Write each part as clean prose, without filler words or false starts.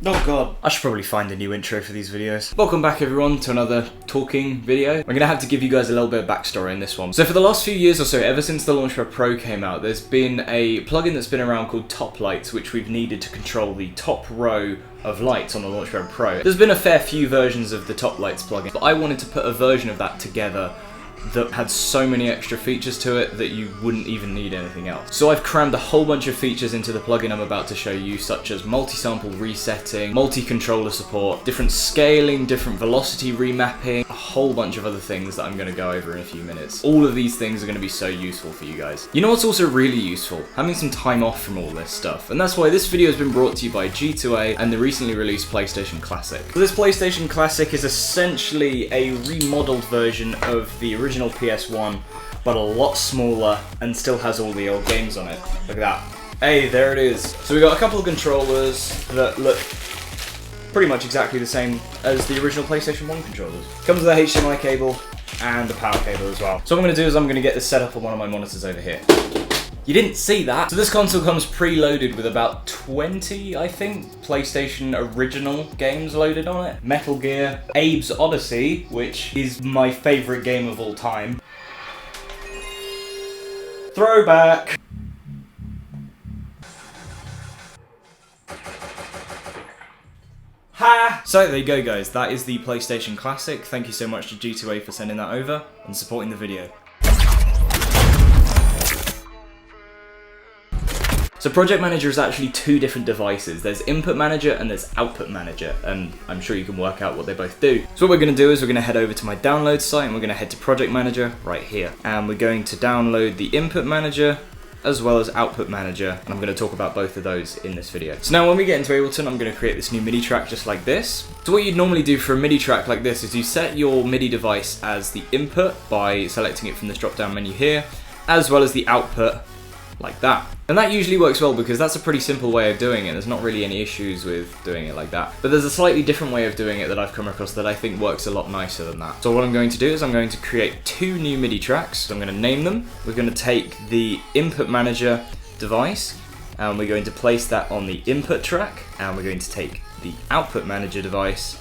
Oh god, I should probably find a new intro for these videos. Welcome back everyone to another talking video. I'm gonna have to give you guys a little bit of backstory in this one. So for the last few years or so, ever since the Launchpad Pro came out, there's been a plugin that's been around called Top Lights, which we've needed to control the top row of lights on the Launchpad Pro. There's been a fair few versions of the Top Lights plugin, but I wanted to put a version of that together that had so many extra features to it that you wouldn't even need anything else. So I've crammed a whole bunch of features into the plugin I'm about to show you, such as multi-sample resetting, multi-controller support, different scaling, different velocity remapping, a whole bunch of other things that I'm going to go over in a few minutes. All of these things are going to be so useful for you guys. You know what's also really useful? Having some time off from all this stuff. And that's why this video has been brought to you by G2A and the recently released PlayStation Classic. So this PlayStation Classic is essentially a remodeled version of the original PS1, but a lot smaller and still has all the old games on it. Look at that. Hey, there it is. So we got a couple of controllers that look pretty much exactly the same as the original PlayStation 1 controllers. Comes with a HDMI cable and a power cable as well. So what I'm going to do is I'm going to get this set up on one of my monitors over here. You didn't see that. So this console comes preloaded with about 20, I think, PlayStation original games loaded on it. Metal Gear, Abe's Odyssey, which is my favorite game of all time. Throwback. Ha! So there you go guys, that is the PlayStation Classic. Thank you so much to G2A for sending that over and supporting the video. So Project Manager is actually two different devices. There's Input Manager and there's Output Manager, and I'm sure you can work out what they both do. So what we're going to do is we're going to head over to my download site and we're going to head to Project Manager right here. And we're going to download the Input Manager as well as Output Manager, and I'm going to talk about both of those in this video. So now when we get into Ableton, I'm going to create this new MIDI track just like this. So what you'd normally do for a MIDI track like this is you set your MIDI device as the input by selecting it from this drop down menu here, as well as the output like that. And that usually works well because that's a pretty simple way of doing it. There's not really any issues with doing it like that. But there's a slightly different way of doing it that I've come across that I think works a lot nicer than that. So what I'm going to do is I'm going to create two new MIDI tracks. So I'm going to name them. We're going to take the Input Manager device and we're going to place that on the input track, and we're going to take the Output Manager device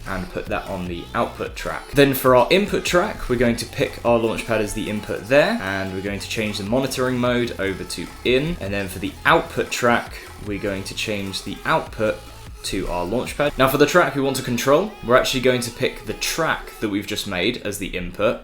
and put that on the output track. Then for our input track, we're going to pick our Launchpad as the input there, and we're going to change the monitoring mode over to in, and then for the output track, we're going to change the output to our Launchpad. Now for the track we want to control, we're actually going to pick the track that we've just made as the input,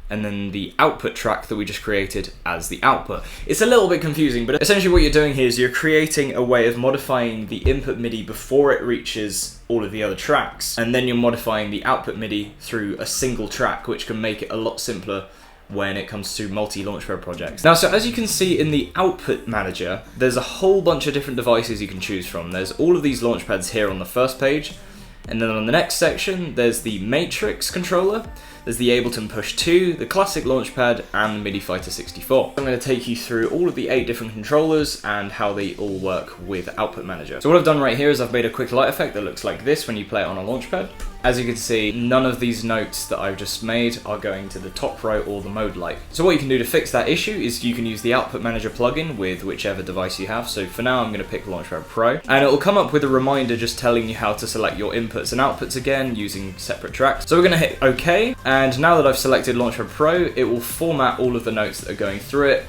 and then the output track that we just created as the output. It's a little bit confusing, but essentially what you're doing here is you're creating a way of modifying the input MIDI before it reaches all of the other tracks, and then you're modifying the output MIDI through a single track, which can make it a lot simpler when it comes to multi-Launchpad projects. Now, so as you can see in the Output Manager, there's a whole bunch of different devices you can choose from. There's all of these Launchpads here on the first page, and then on the next section, there's the Matrix controller, there's the Ableton Push 2, the Classic Launchpad, and the MIDI Fighter 64. I'm going to take you through all of the 8 different controllers and how they all work with Output Manager. So what I've done right here is I've made a quick light effect that looks like this when you play it on a Launchpad. As you can see, none of these notes that I've just made are going to the top row or the mode light. So what you can do to fix that issue is you can use the Output Manager plugin with whichever device you have. So for now, I'm going to pick Launchpad Pro, and it will come up with a reminder just telling you how to select your inputs and outputs again using separate tracks. So we're going to hit OK, and now that I've selected Launchpad Pro, it will format all of the notes that are going through it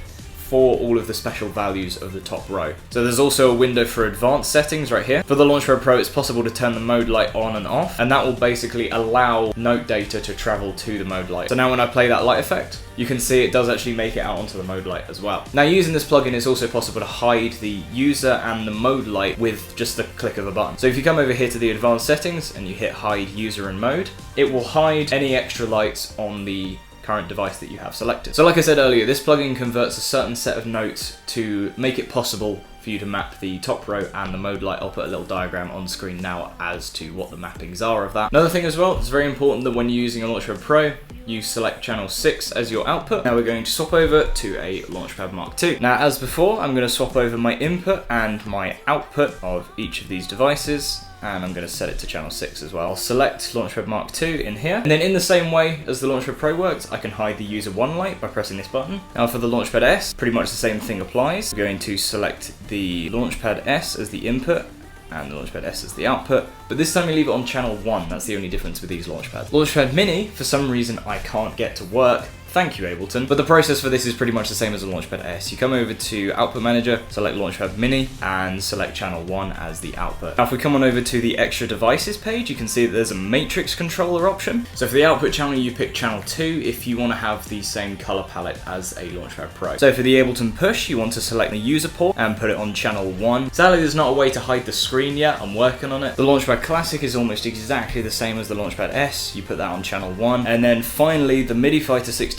for all of the special values of the top row. So there's also a window for advanced settings right here. For the Launchpad Pro, it's possible to turn the mode light on and off, and that will basically allow note data to travel to the mode light. So now when I play that light effect, you can see it does actually make it out onto the mode light as well. Now using this plugin, it's also possible to hide the user and the mode light with just the click of a button. So if you come over here to the advanced settings and you hit hide user and mode, it will hide any extra lights on the current device that you have selected. So like I said earlier, this plugin converts a certain set of notes to make it possible for you to map the top row and the mode light. I'll put a little diagram on screen now as to what the mappings are of that. Another thing as well, it's very important that when you're using a Launchpad Pro, you select channel 6 as your output. Now we're going to swap over to a Launchpad Mark II. Now as before, I'm going to swap over my input and my output of each of these devices, and I'm going to set it to channel 6 as well. I'll select Launchpad Mark II in here, and then in the same way as the Launchpad Pro works, I can hide the user 1 light by pressing this button. Now for the Launchpad S, pretty much the same thing applies. We're going to select the Launchpad S as the input, and the Launchpad S as the output, but this time we leave it on channel 1, that's the only difference with these Launchpads. Launchpad Mini, for some reason I can't get to work. Thank you, Ableton. But the process for this is pretty much the same as the Launchpad S. You come over to Output Manager, select Launchpad Mini, and select channel 1 as the output. Now if we come on over to the extra devices page, you can see that there's a matrix controller option. So for the output channel, you pick channel 2 if you want to have the same color palette as a Launchpad Pro. So for the Ableton Push, you want to select the user port and put it on channel 1. Sadly, there's not a way to hide the screen yet. I'm working on it. The Launchpad Classic is almost exactly the same as the Launchpad S. You put that on channel 1. And then finally, the MIDI Fighter 64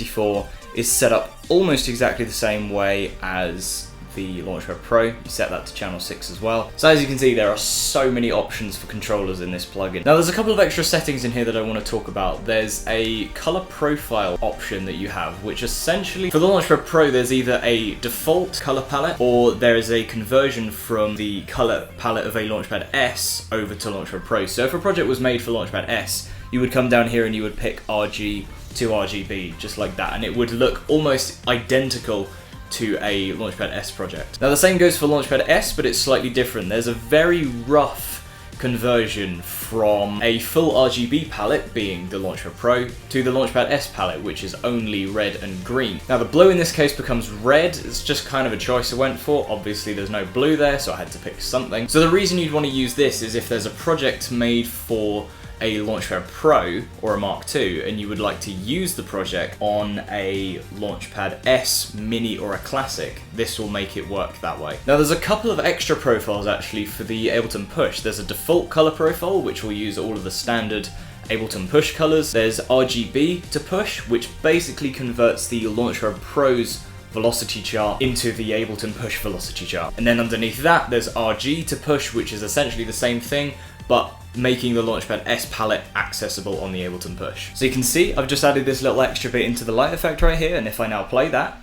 is set up almost exactly the same way as the Launchpad Pro. You set that to channel 6 as well. So as you can see, there are so many options for controllers in this plugin. Now there's a couple of extra settings in here that I want to talk about. There's a color profile option that you have, which essentially, for the Launchpad Pro, there's either a default color palette or there is a conversion from the color palette of a Launchpad S over to Launchpad Pro. So if a project was made for Launchpad S, you would come down here and you would pick RG to RGB, just like that, and it would look almost identical to a Launchpad S project. Now the same goes for Launchpad S, but it's slightly different. There's a very rough conversion from a full RGB palette, being the Launchpad Pro, to the Launchpad S palette, which is only red and green. Now the blue in this case becomes red. It's just kind of a choice I went for. Obviously there's no blue there, so I had to pick something. So the reason you'd want to use this is if there's a project made for a Launchpad Pro or a Mark II and you would like to use the project on a Launchpad S Mini or a Classic, this will make it work that way. Now there's a couple of extra profiles actually for the Ableton Push. There's a default color profile which will use all of the standard Ableton Push colors. There's RGB to push, which basically converts the Launchpad Pro's velocity chart into the Ableton Push velocity chart. And then underneath that there's RG to push, which is essentially the same thing, but making the Launchpad S palette accessible on the Ableton Push. So you can see I've just added this little extra bit into the light effect right here, and if I now play that,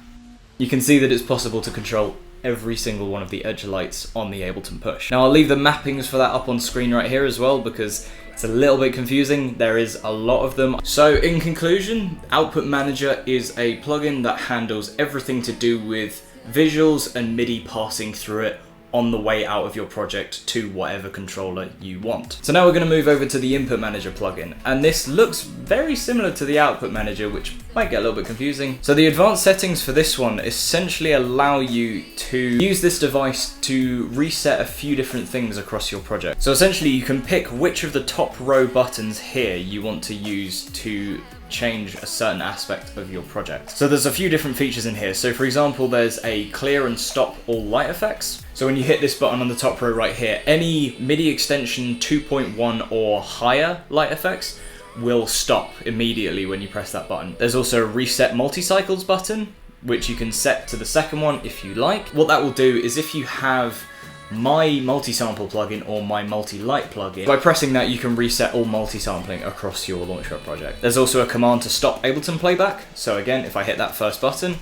you can see that it's possible to control every single one of the edge lights on the Ableton Push. Now I'll leave the mappings for that up on screen right here as well, because it's a little bit confusing. There is a lot of them. So in conclusion, Output Manager is a plugin that handles everything to do with visuals and MIDI passing through it on the way out of your project to whatever controller you want. So now we're going to move over to the Input Manager plugin, and this looks very similar to the Output Manager, which might get a little bit confusing. So the advanced settings for this one essentially allow you to use this device to reset a few different things across your project. So essentially you can pick which of the top row buttons here you want to use to change a certain aspect of your project. So there's a few different features in here. So for example, there's a clear and stop all light effects. So when you hit this button on the top row right here, any MIDI extension 2.1 or higher light effects will stop immediately when you press that button. There's also a reset multi-cycles button, which you can set to the second one if you like. What that will do is if you have my multi-sample plugin or my multi-light plugin, by pressing that you can reset all multi-sampling across your Launchpad project. There's also a command to stop Ableton playback. So again, if I hit that first button,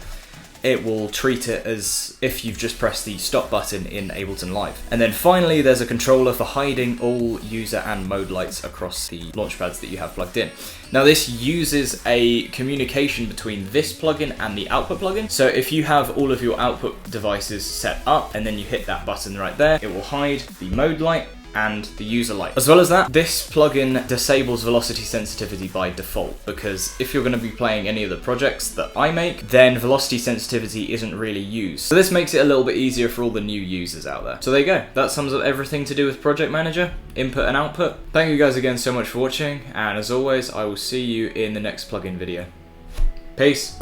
it will treat it as if you've just pressed the stop button in Ableton Live. And then finally, there's a controller for hiding all user and mode lights across the Launchpads that you have plugged in. Now this uses a communication between this plugin and the output plugin. So if you have all of your output devices set up and then you hit that button right there, it will hide the mode light and the user light. As well as that, this plugin disables velocity sensitivity by default, because if you're going to be playing any of the projects that I make, then velocity sensitivity isn't really used. So this makes it a little bit easier for all the new users out there. So there you go. That sums up everything to do with Project Manager, input and output. Thank you guys again so much for watching, and as always, I will see you in the next plugin video. Peace.